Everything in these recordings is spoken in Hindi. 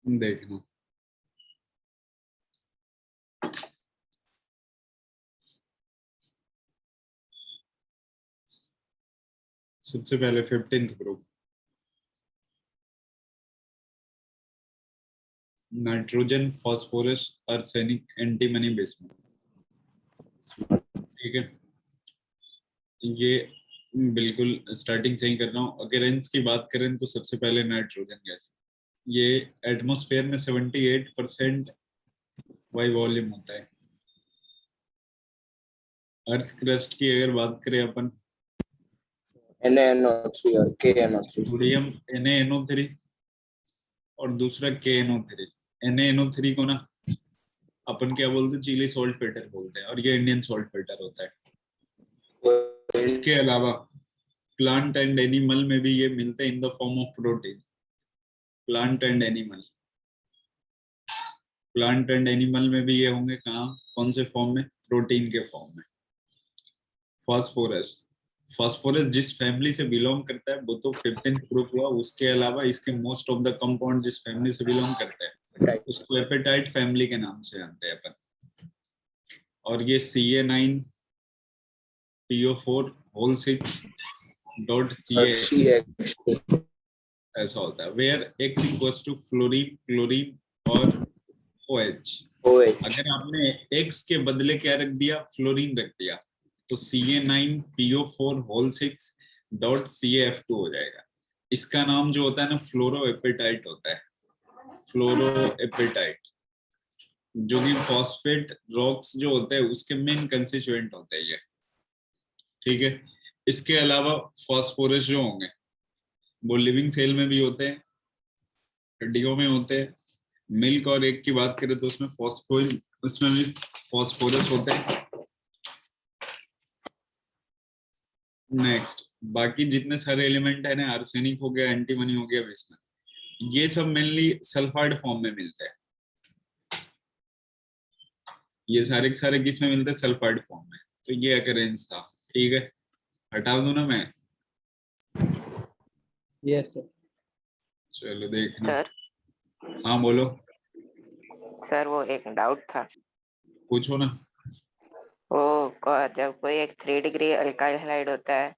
देखना। सबसे पहले 15th group nitrogen, phosphorus, arsenic, antimony, bismuth. ठीक है, ये बिल्कुल स्टार्टिंग से ही कर रहा हूँ। अकेरेंस की बात करें तो सबसे पहले नाइट्रोजन गैस, ये एटमॉस्फेयर में 78% वाई वॉल्यूम होता है। अर्थ क्रस्ट की अगर बात करें अपन, NaNO3 और KNO3। सोडियम NaNO3 और दूसरा KNO3। NaNO3 को ना अपन क्या बोलते हैं, चिली सॉल्ट पेटर बोलते हैं, और ये इंडियन सॉल्ट पेटर होता है। इसके अलावा प्लांट एंड एनिमल में भी ये मिलते हैं in the form of protein. Plant and animal, plant and animal में भी ये होंगे कहाँ, कौन से फॉर्म में, प्रोटीन के फॉर्म में। फास्फोरस, फास्फोरस जिस फैमिली से बिलोंग करता है वो तो 15th ग्रुप हुआ। उसके अलावा इसके मोस्ट ऑफ द कंपाउंड जिस फैमिली से बिलोंग करते हैं उसको एपेटाइट फैमिली के नाम से जानते हैं अपन। और ये Ca9PO4 6.CH ऐसा होता है, where X equals to fluorine, chlorine और OH। अगर आपने X के बदले क्या रख दिया, फ्लोरीन रख दिया, तो Ca9PO4 6.CaF2 हो जाएगा। इसका नाम जो होता है ना फ्लोरो एपेटाइट होता है, फ्लोरो एपेटाइट, जो कि फॉस्फेट रॉक्स जो होते हैं उसके मेन कंस्टिट्यूएंट होते हैं ये। ठीक है, इसके अलावा फास्फोरस जो होंगे वो लिविंग सेल में भी होते हैं, हड्डियों में होते हैं। मिल्क और एग की बात करें तो उसमें फॉस्फोरस, उसमें भी फॉस्फोरस होते हैं। नेक्स्ट, बाकी जितने सारे एलिमेंट है ना, आर्सेनिक हो गया, एंटीमनी हो गया, बिस्मथ, ये सब मेनली सल्फाइड फॉर्म में मिलते हैं। ये सारे के सारे किस में मिलते हैं, सल्फाइड फॉर्म में। तो ये अकरेंस था। ठीक है, हटा दूं ना मैं? Yes sir. चलो देखना। सर हाँ बोलो। सर वो एक डाउट था, पूछो ना। जब कोई एक 3 डिग्री अल्काइल हैलाइड होता है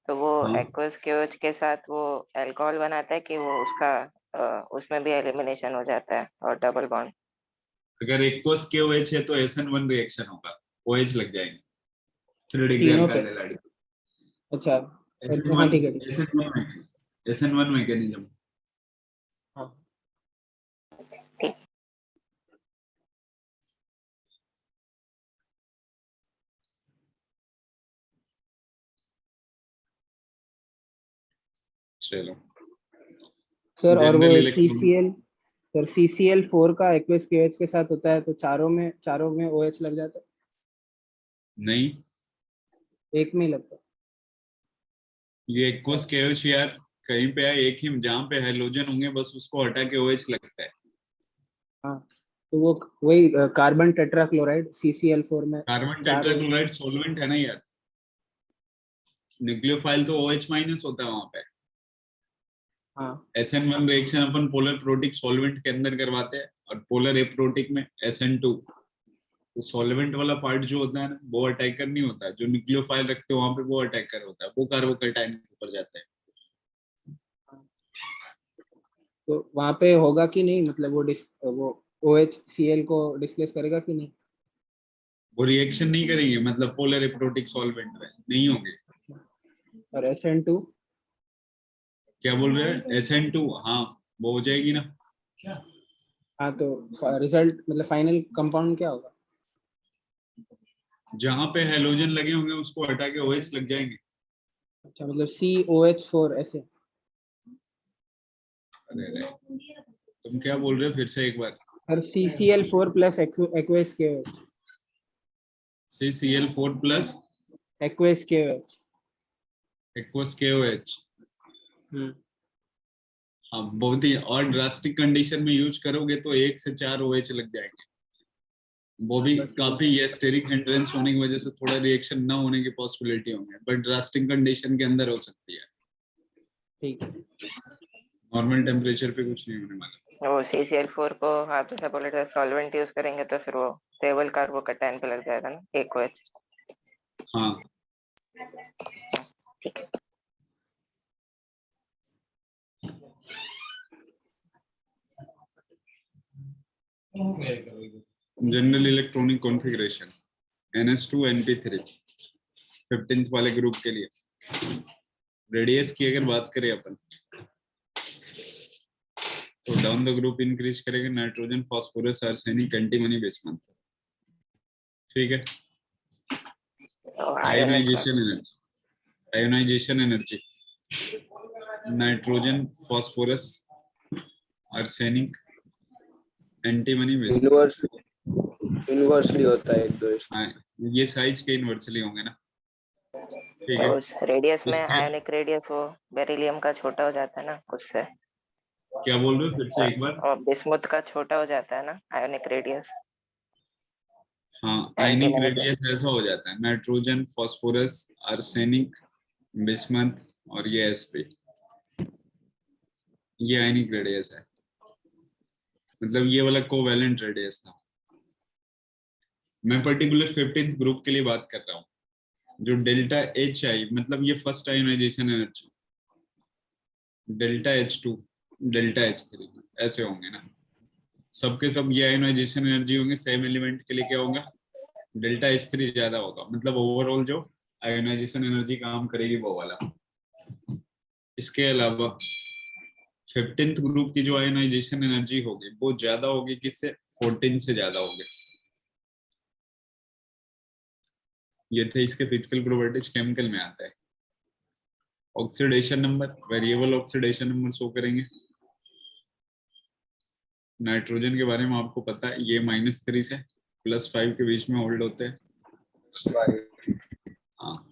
तो वो हाँ। एक्वस केओएच के साथ वो अल्कोहल बनाता है कि वो उसका उसमें भी एलिमिनेशन हो जाता है और डबल बॉन्ड? अगर एक्वस KOH है तो SN1 रिएक्शन होगा, OH लग जाएंगे 3 डिग्री तीनों पे। Alkyl halide. अच्छा हाँ SN1 ठीक है। SN1 mechanism. हाँ चलो सर, और वो general electron, CCl, sir CCl4 का एक्वस KOH के साथ होता है तो चारों में OH लग जाता है? नहीं एक में ही लगता है? ये एक्वस KOH यार कहीं पे है, एक ही जहाँ पे हाइड्रोजन होंगे बस उसको हटा के OH लगता है। हाँ तो वो वही कार्बन टेट्राक्लोराइड CCl4 में कार्बन चार टेट्राक्लोराइड सॉल्वेंट है ना यार, न्यूक्लियोफाइल तो OH माइनस होता है वहां पे। हाँ SN1 रिएक्शन अपन पोलर प्रोटिक सॉल्वेंट के अंदर करवाते हैं, और पोलर एप्रोटिक में SN2। तो सॉल्वेंट वाला पार्ट जो होता है ना वो अटैकर नहीं होता है, जो न्यूक्लियोफाइल रखते हैं वहां पे वो अटैकर होता है, वो कार्बोकैटायन के ऊपर जाता है। तो वहां पे होगा कि नहीं, मतलब वो OHCl को डिस्प्लेस करेगा कि नहीं? वो रिएक्शन नहीं करेंगे, मतलब पोलर एप्रोटिक सॉल्वेंट में नहीं होंगे। और SN2? क्या बोल रहे हैं, SN2? हाँ वो हो जाएगी ना। हाँ तो रिजल्ट मतलब फाइनल कंपाउंड क्या होगा? जहां पे हैलोजन लगे होंगे उसको हटा के OH लग जाएंगे। अच्छा, मतलब COH4 ऐसे? अरे तुम क्या बोल रहे हो फिर से एक बार? और CCl4 plus aqueous KOH। CCl4 plus aqueous KOH। Aqueous KOH। हम्म। हाँ बहुत ही, और ड्रास्टिक कंडीशन में यूज करोगे तो 1 से 4 OH लग जाएंगे। वो भी काफी ये स्टेरिक हिंड्रेंस होने की वजह से थोड़ा रिएक्शन ना होने की पॉसिबिलिटी होंगे, बट ड्रास्टिक कंडीशन के अंदर हो सकती है। ठीक है। नॉर्मल टेम्परेचर पे कुछ नहीं होने वाला। वो CCl4 को हाथ से बोले सॉल्वेंट यूज करेंगे तो फिर वो स्टेबल कार्बोकैटायन पे लग जाएगा ना, एक OH। हाँ ठीक है। General electronic configuration NH2 NP3 15th वाले ग्रुप के लिए रेडियस की अगर बात करें अपन तो डाउन द ग्रुप इंक्रीज करेंगे nitrogen phosphorus arsenic antimony bismuth. ठीक है। Ionization energy nitrogen phosphorus arsenic antimony bismuth. Inversely होता है एक दो। हाँ, ये साइज के इनवर्सली होंगे ना। ठीक है। उस रेडियस में इसके आयोनिक रेडियस वो बेरिलियम का छोटा हो जाता है ना उससे। क्या बोल रहे हो फिर से एक बार? और बिस्मुथ का छोटा हो जाता है ना आयोनिक रेडियस। हाँ, आयनिक रेडियस ऐसा हो जाता है नाइट्रोजन फास्फोरस आर्सेनिक बिस्मथ और ये sp, ये आयनिक रेडियस है। मतलब ये वाला कोवेलेंट रेडियस था। मैं पर्टिकुलर 15th ग्रुप के लिए बात कर रहा हूँ जो डेल्टा एच आई, मतलब ये first ionization energy, delta H2 delta H3 ऐसे होंगे ना सबके सब। ये आयोनाइजेशन एनर्जी होंगे सेम एलिमेंट के लिए क्या होगा, डेल्टा H3 ज्यादा होगा। मतलब ओवरऑल जो आयोनाइजेशन एनर्जी काम करेगी वो वाला। इसके अलावा 15th ग्रुप की जो आयोनाइजेशन एनर्जी होगी वो ज्यादा होगी किससे, 14 से ज्यादा होगी। ये थे इसके फिजिकल प्रॉपर्टीज। केमिकल में आता है oxidation number, variable oxidation number show करेंगे। नाइट्रोजन के बारे में आपको पता है ये -3 से +5 के बीच में होल्ड होते हैं। हाँ,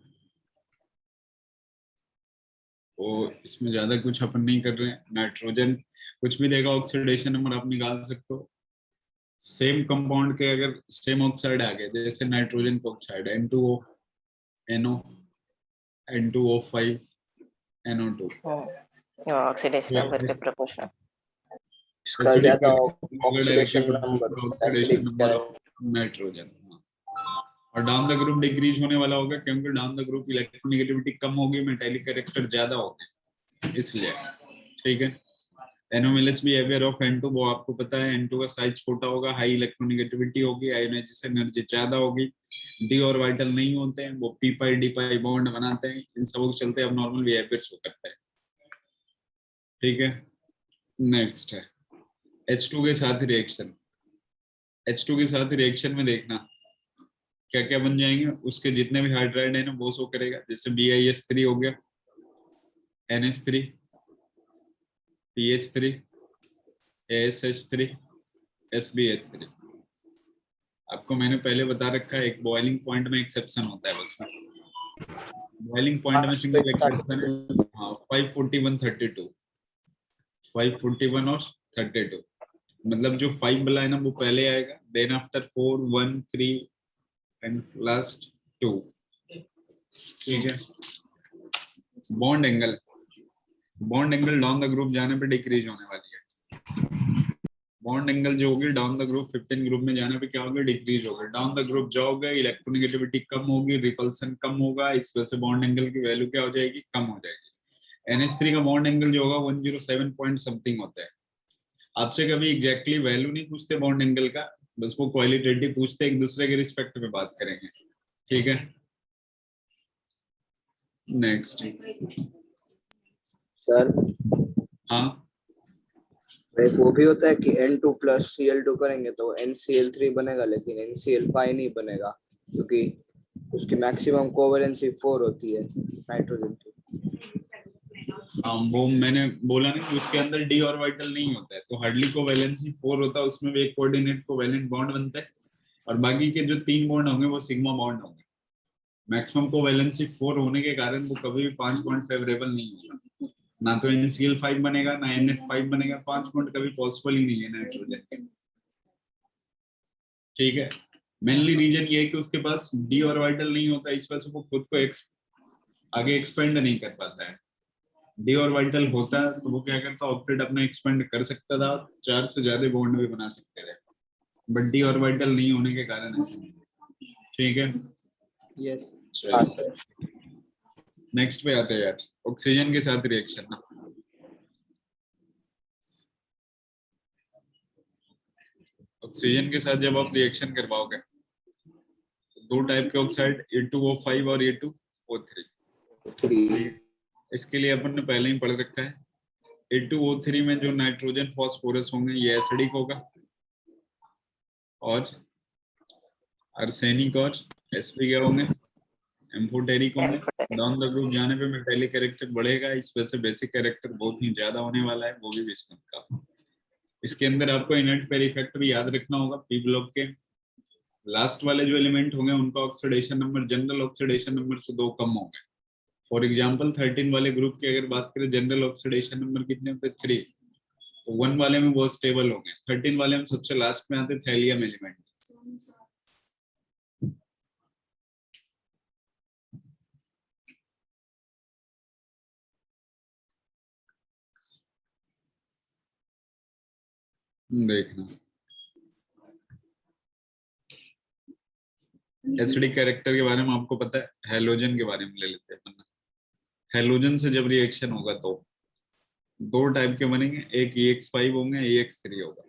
तो इसमें ज्यादा कुछ अपन नहीं कर रहे हैं। नाइट्रोजन कुछ भी देगा ऑक्सीडेशन नंबर आप निकाल सकते हो। सेम कंपाउंड के अगर सेम ऑक्साइड आ गए जैसे नाइट्रोजन का oxide N2O NO N2O5 NO2 oxidation number के प्रोपोर्शनल। इसका ज्यादा oxidation oxidation number acidic number of nitrogen. और डाउन द ग्रुप डिक्रीज होने वाला होगा क्योंकि डाउन द ग्रुप इलेक्ट्रोनेगेटिविटी कम होगी, मेटालिक कैरेक्टर ज्यादा होंगे इसलिए। ठीक है। एनोमेलस बिहेवियर ऑफ N2 वो आपको पता है, N2 का साइज छोटा होगा, हाई इलेक्ट्रोनेगेटिविटी होगी, आयोनाइजेशन एनर्जी ज्यादा होगी, डी ऑर्बिटल नहीं होते हैं, वो p पाई d पाई बॉन्ड बनाते हैं, इन सबों के चलते अब नॉर्मल बिहेवियर शो करता है। ठीक है। नेक्स्ट है H2 के साथ रिएक्शन। H2 के साथ रिएक्शन में देखना क्या क्या बन जाएंगे, उसके जितने भी हाइड्राइड है ना वो शो करेगा। जैसे BiS3 हो गया, NH3, PH3, ASH3, SbH3। आपको मैंने पहले बता रखा है एक बॉइलिंग पॉइंट में एक्सेप्शन होता है बस में। बॉइलिंग पॉइंट में सिंगल एक्सेप्शन है, हाँ 541 32, 541 और 32। मतलब जो 5 वाला है ना वो पहले आएगा, देन आफ्टर 4 1 3 एंड लास्ट 2। ठीक है। Bond angle, bond angle down the group जाने पे डिक्रीज होने वाली है। बॉन्ड एंगल जो होगी डाउन द ग्रुप 15 ग्रुप में जाने पे क्या होगा, डिक्रीज होगा। डाउन द ग्रुप जाओगे इलेक्ट्रोनेगेटिविटी कम होगी, रिपल्सन कम होगा, इस वजह से बॉन्ड एंगल की वैल्यू क्या हो जाएगी, कम हो जाएगी। NH3 का बॉन्ड एंगल जो होगा 107 पॉइंट समथिंग होता है। आपसे कभी एग्जैक्टली वैल्यू नहीं पूछते बॉन्ड एंगल का, बस वो क्वालिटेटिव पूछते, एक दूसरे के रिस्पेक्ट में बात करेंगे। ठीक है। नेक्स्ट सर हाँ, एक वो भी होता है कि N2 + Cl2 करेंगे तो NCl3 बनेगा, लेकिन NCl5 नहीं बनेगा क्योंकि उसकी मैक्सिमम कोवेलेंसी 4 होती है नाइट्रोजन की। हाँ वो मैंने बोला ना कि उसके अंदर d ऑर्बिटल नहीं होता है, तो हार्डली कोवैलेंसी 4 होता है, उसमें भी एक कोऑर्डिनेट कोवैलेंट बॉन्ड बनता है और बाकी के जो 3 बॉन्ड होंगे वो सिग्मा बॉन्ड होंगे। मैक्सिमम कोवैलेंसी 4 होने के कारण वो कभी भी 5 बॉन्ड फेवरेबल नहीं होगा, ना तो NCl5 बनेगा ना NF5 बनेगा। 5 बॉन्ड कभी पॉसिबल ही नहीं है नाइट्रोजन के। ठीक है। मेनली रीजन ये है कि उसके पास d ऑर्बिटल नहीं होता, इस वजह से वो खुद को आगे एक्सपेंड नहीं कर पाता है। डी ऑर्बिटल होता तो वो क्या करता, ऑक्टेट अपना एक्सपेंड कर सकता था, 4 से ज्यादा बॉन्ड भी बना सकते थे, बट डी ऑर्बिटल नहीं होने के कारण ऐसा नहीं। ठीक है, यस हाँ सर। नेक्स्ट पे आते हैं यार, ऑक्सीजन के साथ रिएक्शन ना। ऑक्सीजन के साथ जब आप रिएक्शन करवाओगे, दो टाइप के ऑक्साइड, A2O5 और A2O3। 3 इसके लिए अपन ने पहले ही पढ़ रखा है। A2O3 में जो नाइट्रोजन फॉस्फोरस होंगे ये एसिडिक होगा, और आर्सेनिक और Sp क्या होंगे, एम्फोटेरिक होंगे। डाउन द ग्रुप जाने पे मेटालिक कैरेक्टर बढ़ेगा, इस वजह से बेसिक कैरेक्टर बहुत ही ज्यादा होने वाला है, वो भी बिस्मथ का। इसके अंदर आपको इनर्ट पेयर इफेक्ट भी याद रखना होगा। पी ब्लॉक के लास्ट वाले जो एलिमेंट होंगे उनका oxidation number general oxidation number से 2 कम होंगे। फॉर एग्जांपल 13 वाले ग्रुप की अगर बात करें, जनरल ऑक्सीडेशन नंबर कितने पे 3, तो 1 वाले में बहुत स्टेबल होंगे। 13 वाले में सबसे लास्ट में आते थैलियम एलिमेंट। देखना एसिडिक कैरेक्टर के बारे में आपको पता है, हैलोजन के बारे में ले लेते हैं अपन। हैलोजन से जब रिएक्शन होगा तो 2 टाइप के बनेंगे, एक EX5 होंगे, EX3 होगा।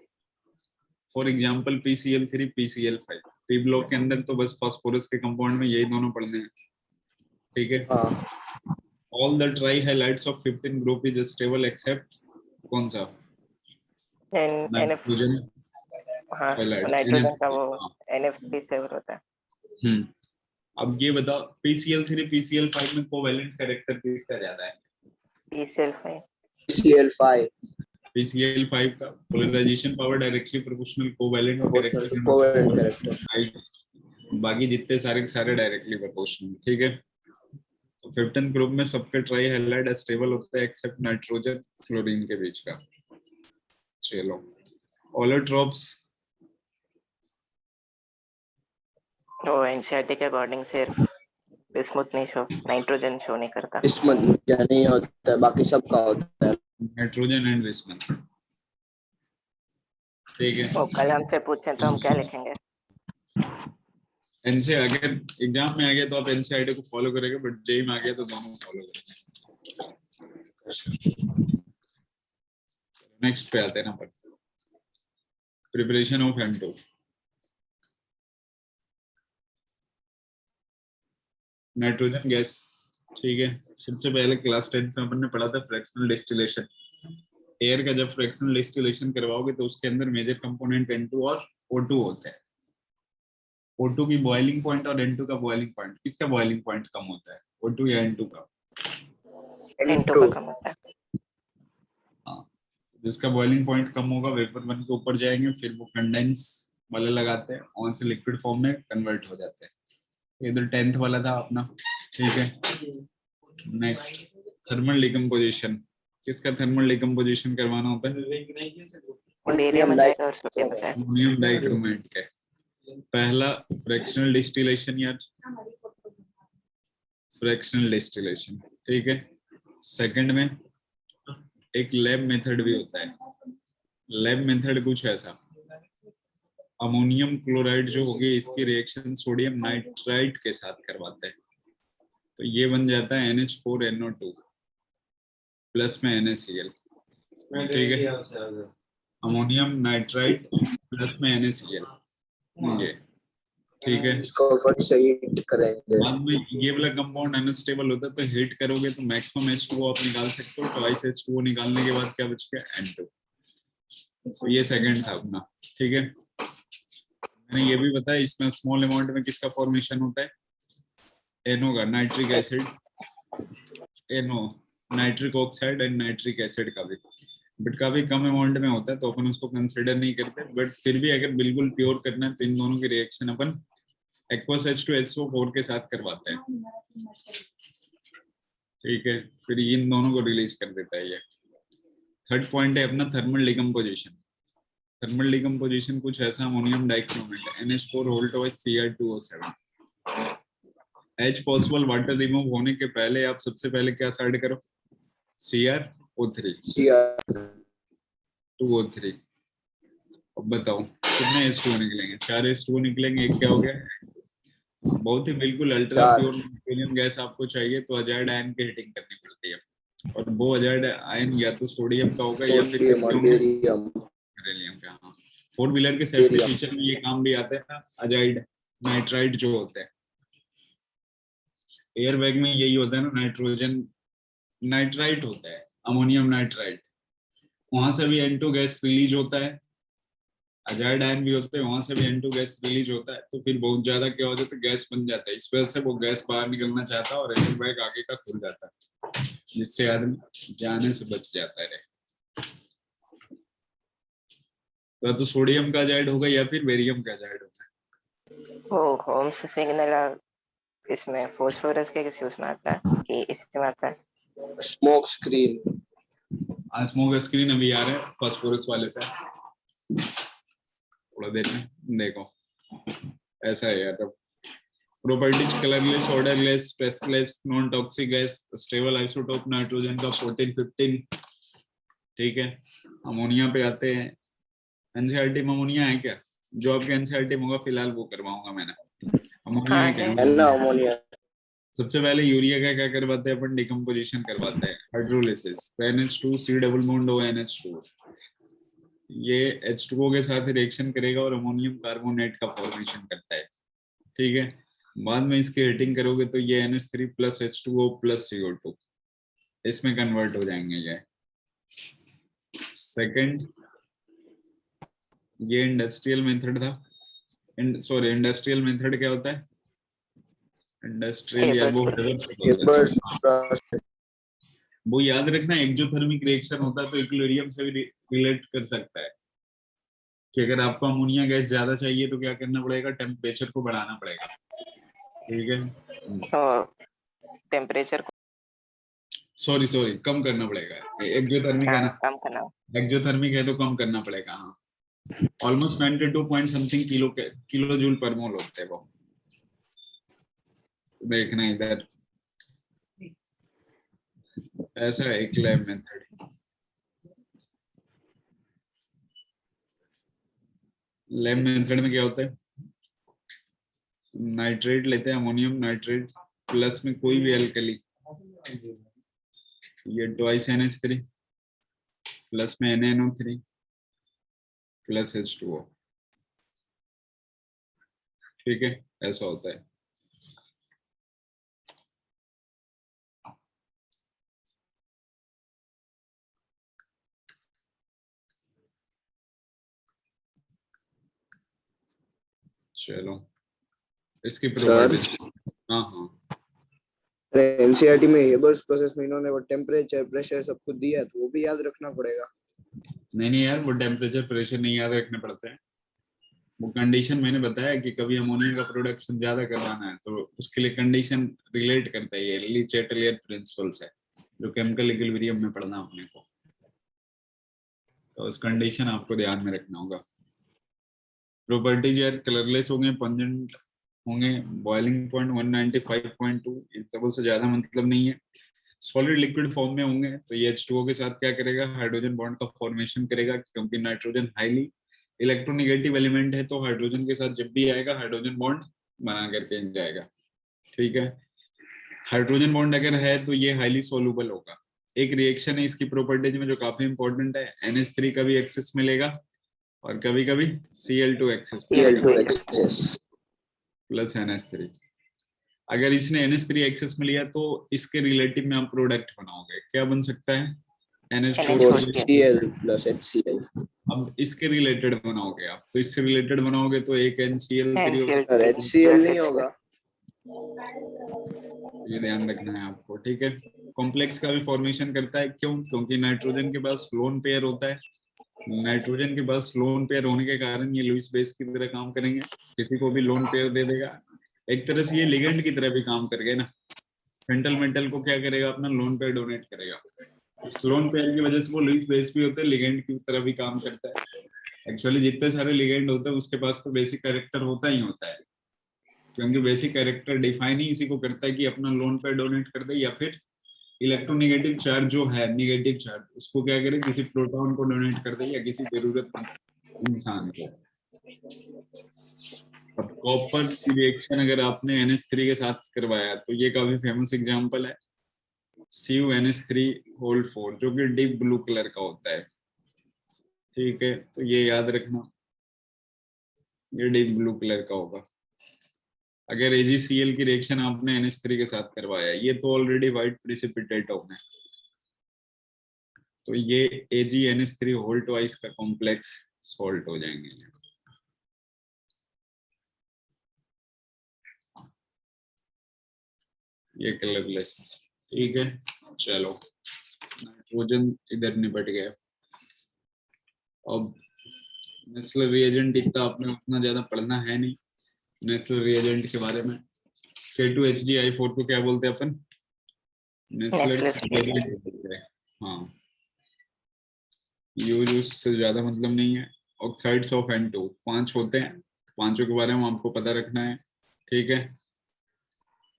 For example PCl3 PCl5। P block के अंदर तो बस फास्फोरस के कंपाउंड में यही दोनों पढ़ने हैं, ठीक है। हाँ all the tri halides of 15 group is stable except कौन सा, NF, नाइट्रोजन हाँ हैलाइड नाइट्रोजन का वो हाँ। NF3 सेवर होता है। अब ये बताओ PCl3 PCl5 में कोवेलेंट कैरेक्टर किसका ज्यादा है? PCl5। CL5 PCl5 का polarization power directly proportional covalent character, covalent character. बाकी जितने सारे के सारे डायरेक्टली प्रोपोर्शनल, ठीक है। तो 15 ग्रुप में सबके ट्राई हैलाइड स्टेबल होता है एक्सेप्ट नाइट्रोजन क्लोरीन के बीच का। चलो ऑलोट्रोप्स, वो एनसीईआरटी के अकॉर्डिंग सिर्फ बिस्मुथ नहीं शो, नाइट्रोजन शो नहीं करता। बिस्मुथ नहीं होता है, बाकी सबका होता है। नाइट्रोजन एंड बिस्मुथ, ठीक है। वो कल हमसे पूछे तो हम क्या लिखेंगे? एनसे आ गया, एग्जाम में आ गया तो आप एनसीईआरटी को फॉलो करेंगे, बट जेई में आ गया तो दोनों फॉलो करेंगे। नेक्स्ट पे आते हैं ना पर preparation of M2। Nitrogen gas, ठीक है। सबसे पहले क्लास 10 में अपन ने पढ़ा था फ्रैक्शनल डिस्टिलेशन। एयर का जब फ्रैक्शनल डिस्टिलेशन करवाओगे तो उसके अंदर मेजर कंपोनेंट N2 और O2 होते हैं। O2 की बॉइलिंग पॉइंट और N2 का बॉइलिंग पॉइंट, किसका बॉइलिंग पॉइंट कम होता है, O2 या N2 का? N2 का कम होता है। हाँ, जिसका बॉइलिंग पॉइंट कम होगा वेपर बन के ऊपर जाएंगे, फिर वो कंडेंस वाले लगाते हैं, ऑन से लिक्विड फॉर्म में कन्वर्ट हो जाते हैं। इधर 10th वाला था अपना, ठीक है। नेक्स्ट थर्मल डिकम्पोजिशन, किसका थर्मल डिकम्पोजिशन करवाना होता है? बेरियम अजाइड और सोडियम अजाइड। अमोनियम डाइक्रोमेट के। पहला फ्रैक्शनल डिस्टिलेशन यार, फ्रैक्शनल डिस्टिलेशन, ठीक है। सेकंड में एक लैब मेथड भी होता है। लैब मेथड कुछ ऐसा, अमोनियम क्लोराइड जो होगी इसकी रिएक्शन सोडियम नाइट्राइट के साथ करवाते हैं, तो ये बन जाता है NH4NO2 प्लस में NaCl, ठीक है। अमोनियम नाइट्राइट प्लस में NaCl, ये ठीक है। इसको फट से हीट करेंगे। बाद में ये वाला कंपाउंड अनस्टेबल होता है, तो हीट करोगे तो मैक्सिमम H2O आप निकाल सकते हो। ट्वाइस H2O निकालने के बाद क्या बच गया, N2। तो ये सेकंड था अपना, ठीक है। मैंने ये भी बताया इसमें स्मॉल अमाउंट में किसका फॉर्मेशन होता है, NO का, nitric acid, NO nitric oxide and nitric acid का भी, बट काफी कम अमाउंट में होता है तो अपन उसको कंसिडर नहीं करते। बट फिर भी अगर बिल्कुल प्योर करना है तो इन दोनों की रिएक्शन अपन एक्वस H2SO4 के साथ करवाते हैं, ठीक है। फिर इन दोनों को रिलीज कर देता है ये। थर्ड पॉइंट है अपना थर्मल डिकम्पोजिशन। थर्मल डिकम्पोजिशन कुछ ऐसा, ammonium dichromate NH4 Cr2O7। H possible water remove होने के पहले आप सबसे पहले क्या साइड करो, CrO3 Cr 2O3। अब बताओ कितने H2O निकलेंगे? 4 H2O निकलेंगे। एक क्या हो गया? बहुत ही बिल्कुल अल्ट्रा चार। प्योर हीलियम गैस आपको चाहिए तो अजाइड आयन की हीटिंग करनी पड़ती है, और वो अजाइड आयन या तो सोडियम का होगा या फिर सोडियम किसके और होंगे? बेरियम। बेरिलियम का। हाँ, 4 व्हीलर के सेफ्टी बेरियम। फीचर में ये काम भी आता है ना, अजाइड नाइट्राइड जो होते हैं। एयर बैग में यही होता है ना, नाइट्रोजन नाइट्राइट होता है, अमोनियम नाइट्राइट। वहां से भी N2 गैस रिलीज होता है, अजाइड आयन भी होते हैं, वहां से भी N2 गैस रिलीज होता है। तो फिर बहुत ज्यादा क्या हो जाता है, गैस बन जाता है। इस वजह से वो गैस बाहर निकलना चाहता है और एयर बैग आगे का खुल जाता है, जिससे आदमी जाने से बच जाता है। तो सोडियम का अजाइड होगा या फिर बेरियम का अजाइड होगा। वो होम से सिग्नल इसमें फास्फोरस के किसी उसमें आता है कि इसमें आता है? Smoke screen. स्मोक स्क्रीन अभी आ रहा है फास्फोरस वाले पे, थोड़ा देर में देखो। ऐसा है यार। Properties colourless, odourless, tasteless, non toxic gas, stable isotope nitrogen का 14 15। ठीक है, अमोनिया पे आते हैं। एनसीईआरटी में अमोनिया है क्या? जो आपके एनसीईआरटी में होगा फिलहाल वो करवाऊंगा मैंने। अमोनिया हाँ है क्या? है। है ना अमोनिया। सबसे पहले यूरिया का क्या करवाते हैं अपन? डिकम्पोजिशन करवाते हैं, हाइड्रोलिसिस। तो NH2 C double bond ONH2, ये H2O के साथ रिएक्शन करेगा और अमोनियम कार्बोनेट का फॉर्मेशन करता है। ठीक है, बाद में इसकी हीटिंग करोगे तो ये NH3 plus H2O plus CO2 इसमें कन्वर्ट हो जाएंगे। ये सेकंड, ये इंडस्ट्रियल मेथड था। सॉरी, इंडस्ट्रियल मेथड क्या होता है? इंडस्ट्रियल या वो हेबर्स प्रोसेस। वो याद रखना, एक्सोथर्मिक रिएक्शन होता है तो इक्विलिब्रियम से भी रिलेट कर सकता है कि अगर आपको अमोनिया गैस ज्यादा चाहिए तो क्या करना पड़ेगा? टेम्परेचर को बढ़ाना पड़ेगा। ठीक है, तो टेम्परेचर को सॉरी सॉरी, कम करना पड़ेगा। एक्सोथर्मिक है ना, कम करना। एक्सोथर्मिक है तो कम करना पड़ेगा। हाँ, almost 92 point something kilo joule per mole होते हैं वो। तो देखना इधर, ऐसा है एक लैब मेथड। लैब मेथड में क्या होता है? नाइट्रेट लेते हैं, अमोनियम नाइट्रेट प्लस में कोई भी एल्कली, ये ट्वाइस NH3 प्लस में NaNO3 प्लस H2O। ठीक है, ऐसा होता है। चलो, इसकी प्रॉपर्टीज। हाँ हाँ, एनसीईआरटी में हेबर्स प्रोसेस में इन्होंने वो टेम्परेचर प्रेशर सब कुछ दिया तो वो भी याद रखना पड़ेगा। नहीं नहीं यार, वो टेम्परेचर प्रेशर नहीं याद रखने पड़ते हैं। वो कंडीशन मैंने बताया कि कभी अमोनिया का प्रोडक्शन ज्यादा करवाना है तो उसके लिए कंडीशन रिलेट करता है। ये ली चैटलियर प्रिंसिपल्स है जो केमिकल इक्विलिब्रियम में पढ़ना अपने को, तो उस कंडीशन आपको ध्यान में रखना होगा। प्रॉपर्टीज यार, कलरलेस होंगे, पंजेंट होंगे, बॉइलिंग पॉइंट 195.2, इस डबल से ज्यादा मतलब नहीं है। सॉलिड लिक्विड फॉर्म में होंगे तो ये H2O के साथ क्या करेगा? हाइड्रोजन बॉन्ड का फॉर्मेशन करेगा, क्योंकि नाइट्रोजन हाईली इलेक्ट्रोनेगेटिव एलिमेंट है तो हाइड्रोजन के साथ जब भी आएगा हाइड्रोजन बॉन्ड बना करके जाएगा। ठीक है, हाइड्रोजन बॉन्ड अगर है तो ये हाईली सोलूबल होगा। एक रिएक्शन है इसकी प्रॉपर्टीज में जो काफी इंपॉर्टेंट है, NH3 का भी एक्सेस मिलेगा और कभी कभी Cl2 access Cl2 access plus NH3। अगर इसने NH3 एक्सेस में लिया तो इसके रिलेटिव में आप प्रोडक्ट बनाओगे, क्या बन सकता है? NH4Cl। Cl plus HCl। अब इसके रिलेटेड बनाओगे आप, तो इससे रिलेटेड बनाओगे तो एक NCl3 हो सकता और है। HCl नहीं होगा। ये ध्यान रखना है आपको। ठीक है, कॉम्प्लेक्स का भी फॉर्मेशन करता है, क्यों? क्योंकि नाइट्रोजन के पास लोन पेयर होता है। नाइट्रोजन के पास लोन पेयर होने के कारण ये लुईस बेस की तरह काम करेंगे, किसी को भी लोन पेयर दे देगा। एक तरह से ये लिगेंड की तरह भी काम कर गए ना, फेंटल मेटल को क्या करेगा? अपना लोन पेयर डोनेट करेगा। इस लोन पेयर की वजह से वो लुईस बेस भी होता है, लिगेंड की तरह भी काम करता है। एक्चुअली जितने सारे लिगेंड होते हैं उसके पास तो बेसिक कैरेक्टर होता ही होता है, क्योंकि बेसिक कैरेक्टर डिफाइन ही इसी को करता है कि अपना लोन पेयर डोनेट कर दे या फिर इलेक्ट्रोनेगेटिव चार्ज जो है, नेगेटिव चार्ज, उसको क्या करें, किसी प्रोटॉन को डोनेट कर दे या किसी जरूरतमंद इंसान को। अब कॉपर की रिएक्शन अगर आपने NH3 के साथ करवाया तो ये काफी फेमस एग्जांपल है, CuNH3 जो कि डीप ब्लू कलर का होता है। ठीक है, तो ये याद रखना, ये डीप ब्लू कलर का होगा। अगर AgCl की रिएक्शन आपने NH3 के साथ करवाया, ये तो ऑलरेडी व्हाइट प्रिसिपिटेट हो गए, तो ये AgNH3 होल ट्वाइस का कॉम्प्लेक्स सॉल्ट हो जाएंगे। ये कलरलेस। ठीक है, चलो नाइट्रोजन इधर निपट गया। अब नेस्लर रिएजेंट इतना आपने उतना ज्यादा पढ़ना है नहीं नेस्लर रिएजेंट के बारे में। K2HgI4 को क्या बोलते हैं अपन? नेस्लर रिएजेंट बोलते हैं। हाँ, यूज उससे ज्यादा मतलब नहीं है। ऑक्साइड्स ऑफ N2 5 होते हैं, पांचों के बारे में आपको पता रखना है। ठीक है,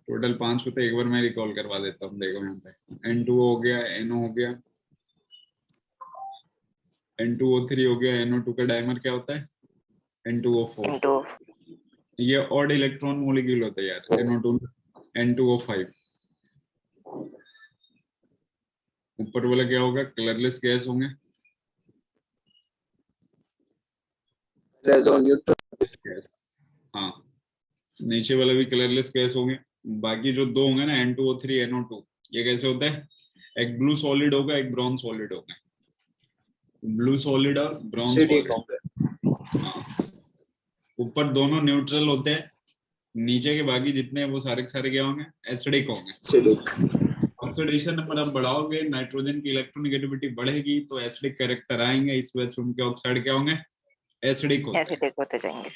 टोटल 5 होते हैं, एक बार मैं रिकॉल करवा देता हूँ। देखो यहाँ पे N2 हो गया, NO हो गया, N2O3 हो गया, NO2 का डायमर क्या होता है? N2O4। ये ऑड इलेक्ट्रॉन मॉलिक्यूल होता है यार, NO2 N2O5। ऊपर वाला क्या होगा? कलरलेस गैस होंगे। गैस, हाँ, नीचे वाला भी कलरलेस गैस होंगे। बाकी जो दो होंगे ना, N2O3 NO2, ये कैसे होता है? एक ब्लू सॉलिड होगा, एक ब्राउन सॉलिड होगा। ब्लू सॉलिड और ब्राउन सॉलिड। हाँ, ऊपर दोनों न्यूट्रल होते हैं, नीचे के बाकी जितने हैं वो सारे के सारे क्या होंगे? एसिडिक होंगे। ऑक्सीडेशन नंबर आप बढ़ाओगे, नाइट्रोजन की इलेक्ट्रोनेगेटिविटी बढ़ेगी, तो एसिडिक कैरेक्टर आएंगे। इस वजह से उनके ऑक्साइड क्या होंगे? एसिडिक होते जाएंगे।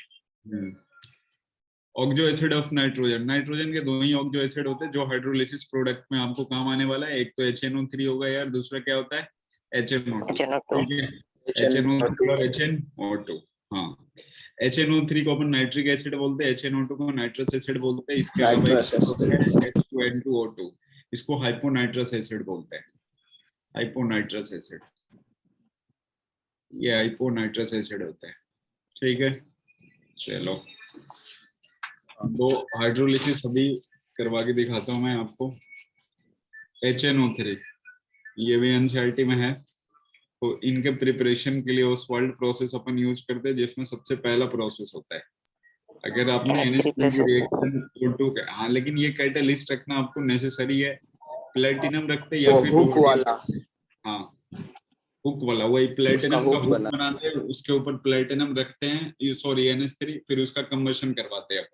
Oxo acid of nitrogen, nitrogen के दो ही ऑक्सो एसिड होते हैं जो हाइड्रोलिसिस प्रोडक्ट में आपको काम आने वाला है। एक तो HNO3 होगा यार, दूसरा क्या होता है? HNO2। ठीक है, HNO3 और HNO2। हाँ, HNO3 को अपन नाइट्रिक एसिड बोलते हैं, HNO2 को नाइट्रस एसिड बोलते हैं। इसके अलावा H2N2O2, इसको हाइपोनाइट्रस एसिड बोलते हैं। हाइपोनाइट्रस एसिड, ये हाइपोनाइट्रस एसिड होता है। ठीक है, चलो दो हाइड्रोलिसिस अभी करवा के दिखाता हूँ मैं आपको। HNO3 ये भी NCERT में है, तो इनके प्रिपरेशन के लिए ओसवाल्ड प्रोसेस अपन यूज करते हैं, जिसमें सबसे पहला प्रोसेस होता है। अगर आपने NH3 रिएक्शन, हाँ, लेकिन ये कैटालिस्ट रखना आपको नेसेसरी है। प्लेटिनम रखते या फिर हुक वाला, हाँ, हुक वाला, वही प्लेटिनम का हुक बनाते हैं, उसके ऊपर प्लेटिनम रखते हैं, सॉरी NH3, फिर उसका कन्वर्शन करवाते हैं,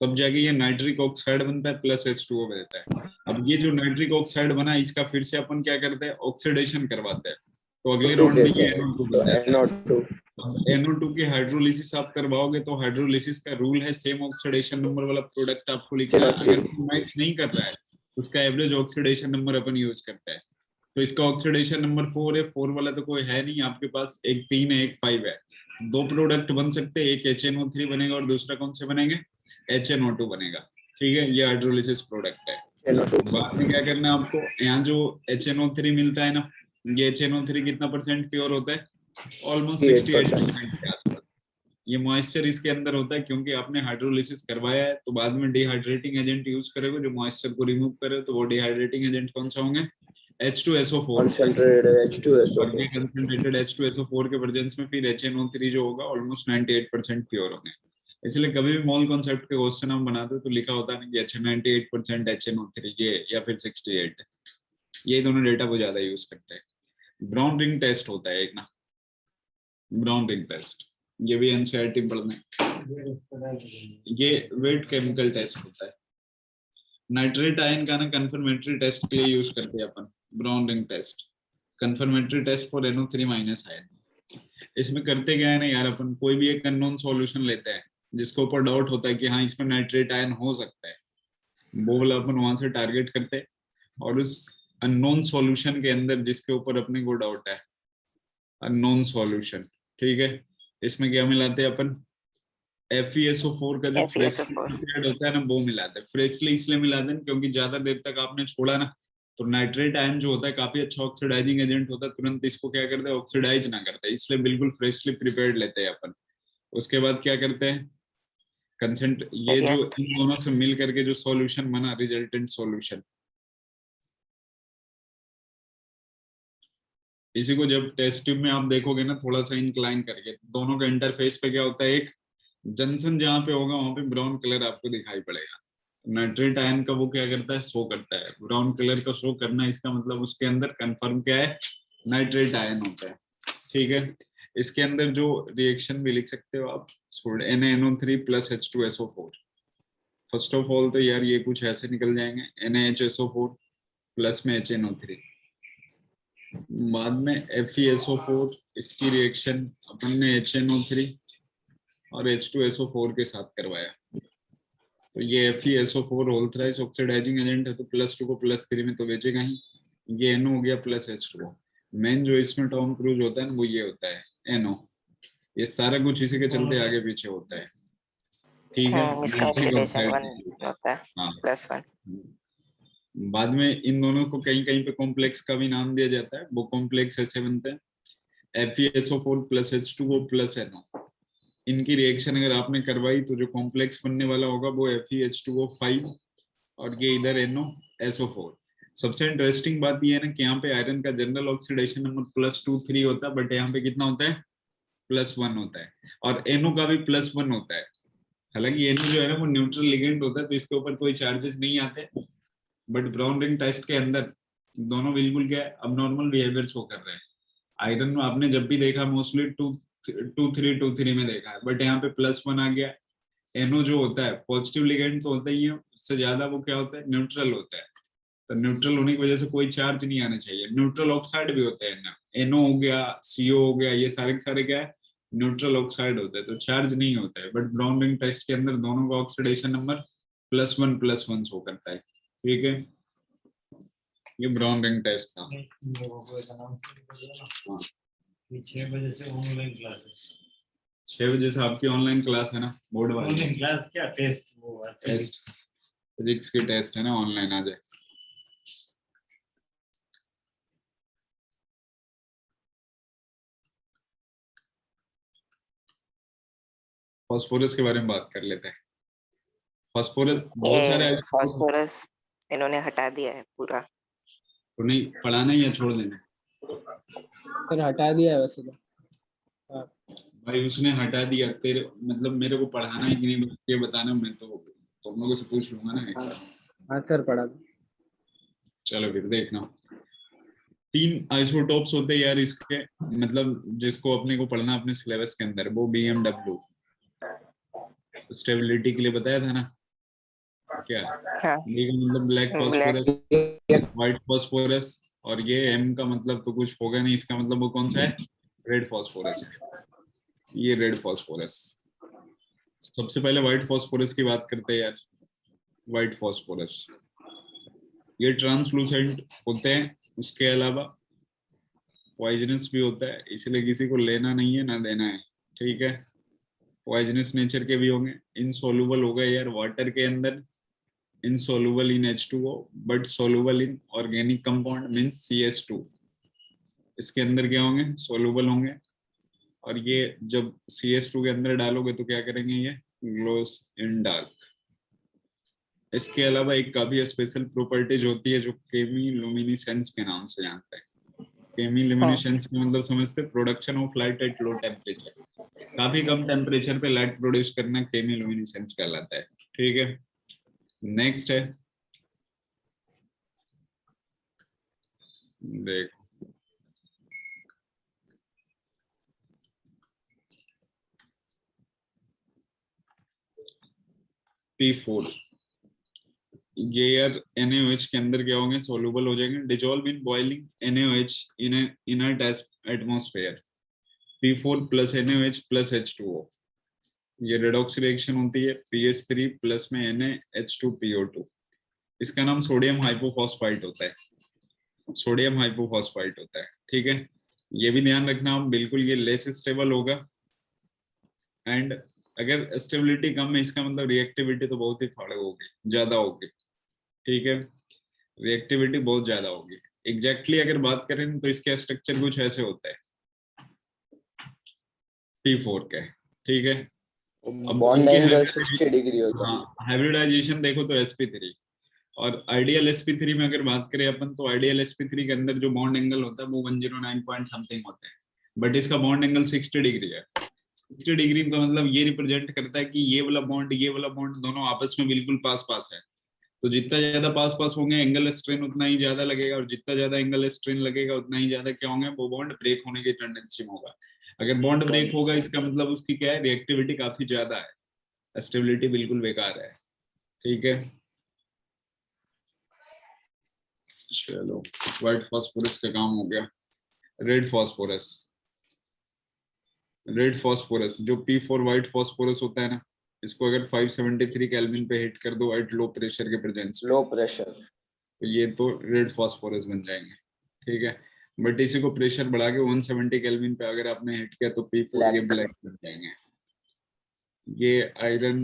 तब जाके ये नाइट्रिक ऑक्साइड बनता है प्लस H2O बनता है। अब ये जो नाइट्रिक ऑक्साइड बना, इसका फिर से अपन क्या करते हैं? ऑक्सीडेशन करवाते हैं, तो अगले राउंड में ये NO2 बन जाता है। NO2 की हाइड्रोलिसिस आप करवाओगे तो हाइड्रोलिसिस का रूल है सेम ऑक्सीडेशन नंबर वाला प्रोडक्ट आपको लिखना है। अगर मैच नहीं कर रहा है, उसका एवरेज ऑक्सीडेशन नंबर अपन यूज करते हैं। तो इसका ऑक्सीडेशन नंबर 4 है, 4 वाला तो कोई है नहीं आपके पास, एक 3 है, एक 5 है। दो प्रोडक्ट बन सकते हैं, एक HNO3 बनेगा और दूसरा कौन से बनेंगे? HNO2 बनेगा। ठीक है, ये हाइड्रोलिसिस प्रोडक्ट है। बाद में क्या करना है आपको? यहाँ जो HNO3 मिलता है ना, ये HNO3 कितना परसेंट प्योर होता है? ऑलमोस्ट 68% के आसपास। ये मॉइस्चर इसके अंदर होता है, क्योंकि आपने हाइड्रोलिसिस करवाया है, तो बाद में डिहाइड्रेटिंग एजेंट यूज करोगे जो मॉइस्चर को रिमूव करे, तो वो डिहाइड्रेटिंग एजेंट कौन सा होंगे? H2SO4। कंसंट्रेटेड H2SO4 के प्रेजेंस में फिर HNO3 जो होगा ऑलमोस्ट 98% प्योर होंगे। इसलिए कभी भी मोल कॉन्सेप्ट के क्वेश्चन हम बनाते हैं तो लिखा होता है कि 98% HNO3 ये या फिर 68, ये दोनों डेटा को ज्यादा यूज करते हैं। ब्राउन रिंग टेस्ट होता है एक ना, ब्राउन रिंग टेस्ट, ये भी NCERT पढ़ना है। ये वेट केमिकल टेस्ट होता है। नाइट्रेट आयन का ना कंफर्मेटरी टेस्ट के लिए यूज करते हैं अपन brown ring test, confirmatory test for NO3- ion. इसमें करते क्या है ना यार, अपन कोई भी एक अननोन सॉल्यूशन लेते हैं जिसके ऊपर डाउट होता है कि हाँ इसमें नाइट्रेट आयन हो सकता है, वो वाला अपन वहां से टारगेट करते हैं, और उस अननोन सॉल्यूशन के अंदर जिसके ऊपर अपने को डाउट है, अननोन सॉल्यूशन, ठीक है, इसमें क्या मिलाते हैं अपन? FeSO4 का जो फ्रेशली प्रिपेयर्ड होता है ना, वो मिलाते हैं। फ्रेशली इसलिए मिलाते हैं क्योंकि ज्यादा देर तक आपने छोड़ा ना, तो नाइट्रेट आयन जो होता है काफी अच्छा ऑक्सीडाइजिंग एजेंट होता है, तुरंत इसको क्या करते हैं, ऑक्सीडाइज ना करते हैं, इसलिए बिल्कुल फ्रेशली प्रिपेयर्ड लेते हैं अपन। उसके बाद क्या करते हैं, कंसेंट ये जो इन दोनों से मिल करके जो सॉल्यूशन बना, रिजल्टेंट सॉल्यूशन, इसी को जब टेस्ट ट्यूब में आप देखोगे ना थोड़ा सा इंक्लाइन करके, दोनों का इंटरफेस पे क्या होता है, एक जंक्शन जहाँ पे होगा वहां पे ब्राउन कलर आपको दिखाई पड़ेगा। नाइट्रेट आयन का वो क्या करता है, शो करता है ब्राउन कलर का शो करना, इसका मतलब उसके अंदर कंफर्म क्या है, नाइट्रेट आयन होता है। ठीक है, इसके अंदर जो रिएक्शन भी लिख सकते हो आप, NaNO3 + H2SO4। First of all तो यार ये कुछ ऐसे निकल जाएंगे, NaHSO4 प्लस में HNO3, बाद में FeSO4, इसकी रिएक्शन अपन ने HNO3 और H2SO4 के साथ करवाया। तो ये FeSO4 whole thrice oxidising agent है, तो +2 को +3 में तो बेचेगा ही। ये NO हो गया प्लस H2O। मेन जो इसमें टॉम क्रूज होता है ना वो ये होता है NO। ये सारा कुछ इसी के चलते आगे पीछे होता है। ठीक है, इसका ऑक्सीडेशन 1 होता है हाँ। +1। बाद में इन दोनों को कहीं कहीं पे कॉम्प्लेक्स का भी नाम दिया जाता है, वो कॉम्प्लेक्स ऐसे बनते हैं FeSO4 + H2O + NO। इनकी रिएक्शन अगर आपने करवाई तो जो कॉम्प्लेक्स बनने वाला होगा वो FeH2O5 और ये इधर NoSO4। सबसे इंटरेस्टिंग बात ये है ना कि यहाँ पे आयरन का जनरल ऑक्सीडेशन नंबर +2 3 होता है, बट यहाँ पे कितना होता है, +1 होता है, और NO का भी +1 होता है। हालांकि NO जो है ना वो न्यूट्रल लिगेंड होता है, तो इसके ऊपर कोई चार्जेस नहीं आते, बट ब्राउन रिंग टेस्ट के अंदर दोनों बिल्कुल क्या है, अबनॉर्मल बिहेवियर शो कर रहे हैं। आयरन में आपने जब भी देखा मोस्टली 2 3 में देखा है, बट यहाँ पे +1 आ गया। NO जो होता है पॉजिटिव लिगेंड तो होता ही है, उससे ज्यादा वो क्या होता है, न्यूट्रल होता है। तो न्यूट्रल होने की वजह से कोई चार्ज नहीं आना चाहिए। न्यूट्रल ऑक्साइड भी होते हैं ना, NO हो गया, CO हो गया, ये सारे के सारे क्या है, न्यूट्रल ऑक्साइड होते हैं, तो चार्ज नहीं होता है। बट ब्राउन रिंग टेस्ट के अंदर दोनों का ऑक्सीडेशन नंबर +1 शो करता है। ठीक है, ये ब्राउन रिंग टेस्ट था। हाँ। 6 बजे से ऑनलाइन क्लास है। 6 बजे से आपकी ऑनलाइन क्लास है ना, बोर्ड वाली ऑनलाइन क्लास क्या टेस्ट, वो टेस्ट, फिजिक्स की टेस्ट है ना, ऑनलाइन आ जाए। फास्फोरस के बारे में बात कर लेते हैं। फास्फोरस बहुत सारे फास्फोरस इन्होंने हटा दिया है पूरा। तो नहीं पढ़ाना ही है, छोड़ देना फिर हटा दिया है वैसे तो। भाई, उसने हटा दिया, तेरे मतलब मेरे को पढ़ाना है कि नहीं बस ये बताना, मैं तो तुम लोगों से पूछ लूंगा ना एक बार। हाँ सर पढ़ा दो। चलो फिर देखना, 3 आइसोटोप्स होते हैं यार इसके, मतलब जिसको अपने को पढ़ना अपने सिलेबस के अंदर, वो BMW स्टेबिलिटी के लिए बताया था ना, क्या हाँ, B का मतलब ब्लैक फास्फोरस, व्हाइट फास्फोरस, और ये M का मतलब तो कुछ होगा नहीं, इसका मतलब वो कौन सा है, रेड फास्फोरस है। ये रेड फास्फोरस। सबसे पहले व्हाइट फास्फोरस की बात करते हैं यार। व्हाइट फास्फोरस ये ट्रांसलूसेंट होते हैं, उसके अलावा पॉइजनस भी होता है, इसलिए किसी को लेना नहीं है ना देना है। ठीक है, पॉइजनस नेचर के भी होंगे। इनसोल्यूबल हो गए यार वाटर के अंदर, insoluble in H2O but soluble in organic compound means CH2। इसके अंदर क्या होंगे, सोल्यूबल होंगे, और ये जब CH2 के अंदर डालोगे तो क्या करेंगे, ये ग्लोस इन डार्क। इसके अलावा एक काफी स्पेशल प्रॉपर्टीज होती है जो केमिलुमिनेसेंस के नाम से जानते हैं। केमिलुमिनेसेंस का मतलब समझते, production of light at low temperature. काफी कम टेम्परेचर पे लाइट प्रोड्यूस करना केमिलुमिनेसेंस कहलाता है। ठीक है, नेक्स्ट है, देखो P4। ये यार NaOH के अंदर क्या होंगे, सोल्यूबल हो जाएंगे, dissolve in boiling NaOH in inert atmosphere. P4 + NaOH + H2O, ये रेडॉक्स रिएक्शन होती है, PH3 प्लस में NaH2PO2। इसका नाम सोडियम हाइपोफॉस्फाइट होता है, सोडियम हाइपोफॉस्फाइट होता है। ठीक है, ये भी ध्यान रखना आप बिल्कुल, ये लेस स्टेबल होगा, एंड अगर स्टेबिलिटी कम है इसका मतलब रिएक्टिविटी तो बहुत ही फाड़ होगी, ज्यादा होगी। ठीक है, रिएक्टिविटी बहुत ज्यादा होगी। एग्जैक्टली अगर बात करें तो इसका स्ट्रक्चर कुछ ऐसे होता है P4 के, ठीक है। अब बॉन्ड उनकी एंगल 60 डिग्री होता है। हाँ हाइब्रिडाइजेशन देखो तो sp3 और आइडियल sp3 में अगर बात करें अपन तो आइडियल sp3 के अंदर जो बॉन्ड एंगल होता है वो 109 पॉइंट समथिंग होते हैं, बट इसका बॉन्ड एंगल 60 डिग्री है। 60 डिग्री का मतलब ये रिप्रेजेंट करता है कि ये वाला बॉन्ड दोनों आपस में बिल्कुल पास पास है। तो जितना ज्यादा पास पास होंगे एंगल स्ट्रेन उतना ही ज्यादा लगेगा, और जितना ज्यादा एंगल स्ट्रेन लगेगा उतना ही ज्यादा क्या होंगे, वो बॉन्ड ब्रेक होने की टेंडेंसी में होगा। अगर बॉन्ड ब्रेक होगा इसका मतलब उसकी क्या है, रिएक्टिविटी काफी ज्यादा है, स्टेबिलिटी बिल्कुल बेकार है, ठीक है। चलो व्हाइट फास्फोरस का काम हो गया। रेड फास्फोरस, रेड फास्फोरस जो P4 व्हाइट फास्फोरस होता है ना, इसको अगर 573 केल्विन पे हिट कर दो एट लो प्रेशर के प्रेजेंस में, लो प्रेशर, तो ये तो रेड फास्फोरस बन जाएंगे, ठीक है। बट इसी को प्रेशर बढ़ा के 170 केल्विन पे अगर आपने हिट किया तो P4 ये ब्लैक बन जाएंगे। ये आयरन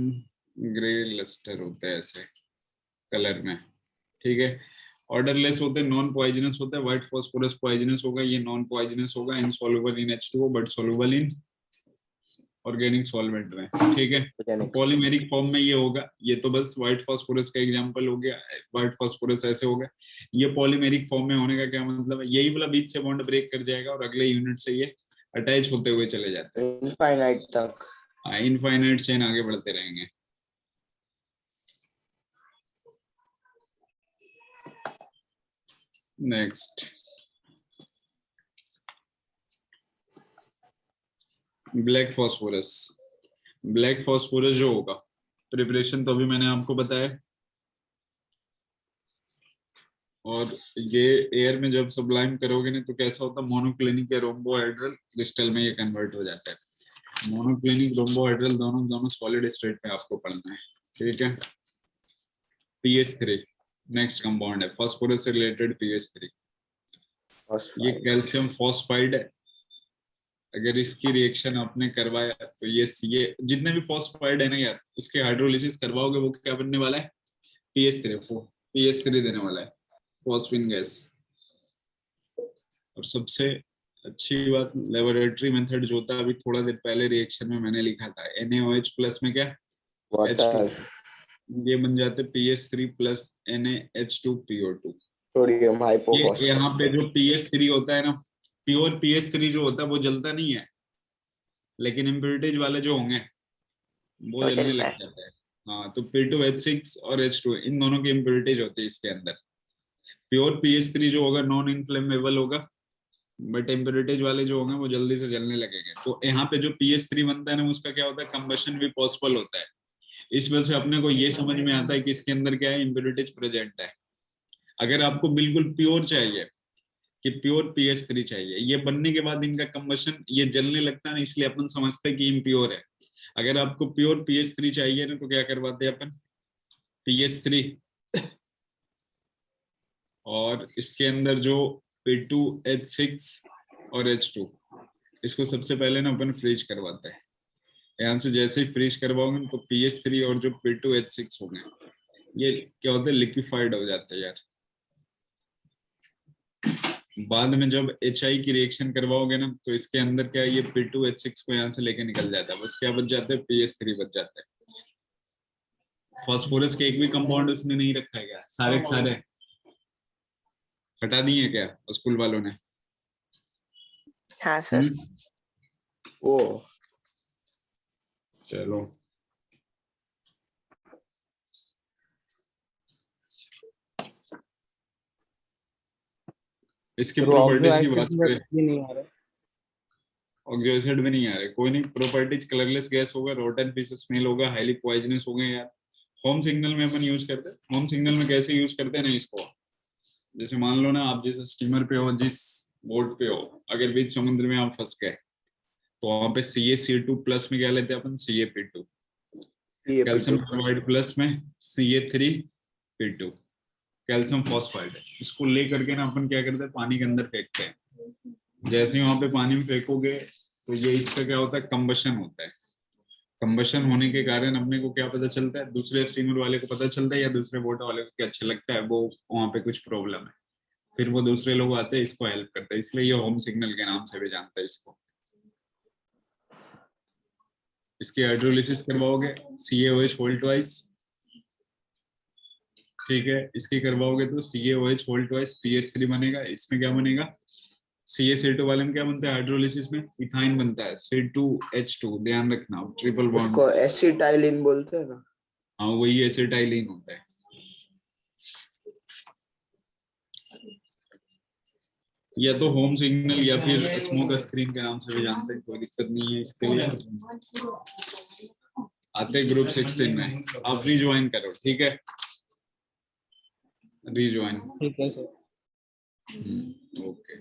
ग्रे लस्टर होता है ऐसे कलर में, ठीक है। ऑर्डरलेस होते हैं, नॉन पॉइजनस होता है। व्हाइट फास्फोरस पॉइजनस होगा, ये नॉन पॉइजनस होगा, insoluble in H2O but soluble in organic solvent में, ठीक है। पॉलीमेरिक फॉर्म में ये होगा। ये तो बस व्हाइट फास्फोरस का एग्जांपल हो गया, व्हाइट फास्फोरस ऐसे होगा। ये पॉलीमेरिक फॉर्म में होने का क्या मतलब है, यही वाला बीच से बॉन्ड ब्रेक कर जाएगा और अगले यूनिट से ये अटैच होते हुए चले जाते हैं इनफाइनाइट तक, इनफाइनाइट चेन आगे बढ़ते रहेंगे। Next black phosphorus. Black phosphorus जो होगा, प्रिपरेशन तो अभी मैंने आपको बताया, और ये एयर में जब सब्लाइम करोगे ना तो कैसा होता है, मोनोक्लिनिक या रोम्बोहाइड्रल क्रिस्टल में ये कन्वर्ट हो जाता है। मोनोक्लिनिक रोम्बोहाइड्रल दोनों दोनों सॉलिड स्टेट में आपको पढ़ना है, ठीक है। PH3 नेक्स्ट कंपाउंड है, फास्फोरस से रिलेटेड PH3। ये कैल्शियम फॉस्फाइड है। अगर इसकी रिएक्शन आपने करवाया तो ये जितने भी फॉस्फाइड है ना यार, उसके हाइड्रोलिसिस करवाओगे वो क्या बनने वाला है, PH3 देने वाला है, फॉस्फिन गैस। और सबसे अच्छी बात, लेबोरेटरी मेथड जो होता है, अभी थोड़ा देर पहले रिएक्शन में मैंने लिखा था, NaOH प्लस में क्या H2, ये बन जाते PH3 प्लस NaH2PO2। सोडियम ये हाइपोफॉस्फेट। यहाँ पे जो PH3 होता है ना, प्योर PH3 जो होता है वो जलता नहीं है, लेकिन इम्प्योरिटीज वाले जो होंगे वो जलने लग जाता है। हाँ, तो P2H6 और H2 इन दोनों की इम्प्योरिटीज होती है इसके अंदर। प्योर PH3 जो होगा नॉन इन्फ्लेमेबल होगा, बट इम्प्योरिटीज वाले जो होंगे वो जल्दी से जलने लगेंगे। तो यहाँ पे जो PH3 बनता है ना, उसका क्या होता है, कंबशन भी पॉसिबल होता है। इस वजह से अपने को ये समझ में आता है कि इसके अंदर क्या है, इम्प्योरिटीज प्रेजेंट है। अगर आपको बिल्कुल प्योर चाहिए कि प्योर PH3 चाहिए, ये बनने के बाद इनका कंबशन ये जलने लगता है ना, इसलिए अपन समझते हैं कि इम्प्योर है। अगर आपको प्योर PH3 चाहिए ना तो क्या करवाते हैं अपन, PH3 और इसके अंदर जो P2H6 और H2, इसको सबसे पहले ना अपन फ्रीज करवाते हैं। यहाँ से जैसे ही फ्रीज करवाओगे तो PH3 और जो P2H6 होंगे ये क्या होते हैं, लिक्विफाइड हो जाते हैं यार। बाद में जब HI की रिएक्शन करवाओगे ना तो इसके अंदर क्या है, ये P2H6 को यहाँ से लेके निकल जाता है, बस क्या बच जाता है, PH3 बच जाता है। फास्फोरस के एक भी कंपाउंड उसने नहीं रखा है क्या, सारे के सारे हटा दिए क्या स्कूल वालों ने? हाँ सर। ओ चलो इसके प्रॉपर्टीज की बात करें, ऑक्सो एसिड भी नहीं आ रहे, कोई नहीं। प्रॉपर्टीज, कलरलेस गैस होगा, रोटन पीस स्मेल होगा, हाईली पॉइजनस हो गए यार। होम सिग्नल में अपन यूज करते हैं। होम सिग्नल में कैसे यूज करते हैं ना इसको, जैसे मान लो ना आप जिस स्टीमर पे हो, जिस बोट पे हो, अगर बीच समुद्र में आप फंस गए तो वहां पे CaC2 प्लस में क्या लेते हैं अपन, CaP2। कैल्शियम क्लोराइड प्लस में CA3P2, कैल्शियम फॉस्फाइड है। इसको ले करके ना अपन क्या करते हैं, पानी के अंदर फेंकते हैं। जैसे ही वहां पे पानी में फेंकोगे तो ये इसका क्या होता है, कंबशन होता है। कंबशन होने के कारण अपने को क्या पता चलता है, दूसरे स्टीमर वाले को पता चलता है या दूसरे मोटर वाले को क्या अच्छा लगता है, वो वहां पे कुछ प्रॉब्लम है, फिर वो दूसरे लोग आते हैं इसको हेल्प करते हैं, इसलिए ये होम सिग्नल के नाम से भी जानते हैं इसको। इसकी हाइड्रोलिसिस करवाओगे CaOH वोल्ट वाइज, ठीक है, इसकी करवाओगे तो CaOH वोल्ट वाइज PH3 बनेगा। इसमें क्या बनेगा, CaCO2 वाले में क्या बनता है हाइड्रोलिसिस में, इथाइन बनता है, C2H2, ध्यान रखना, ट्रिपल बॉन्ड, उसको एसिटाइलिन बोलते हैं ना। हाँ वही एसिटाइलिन होता है। या तो होम सिग्नल या फिर स्मोक स्क्रीन के नाम से भी जानते हैं, कोई दिक्कत नहीं है इसके लिए। आते ग्रुप 16 में, आप रिज्वाइन करो, ठीक है, रिज्वाइन, ठीक है सर। ओके।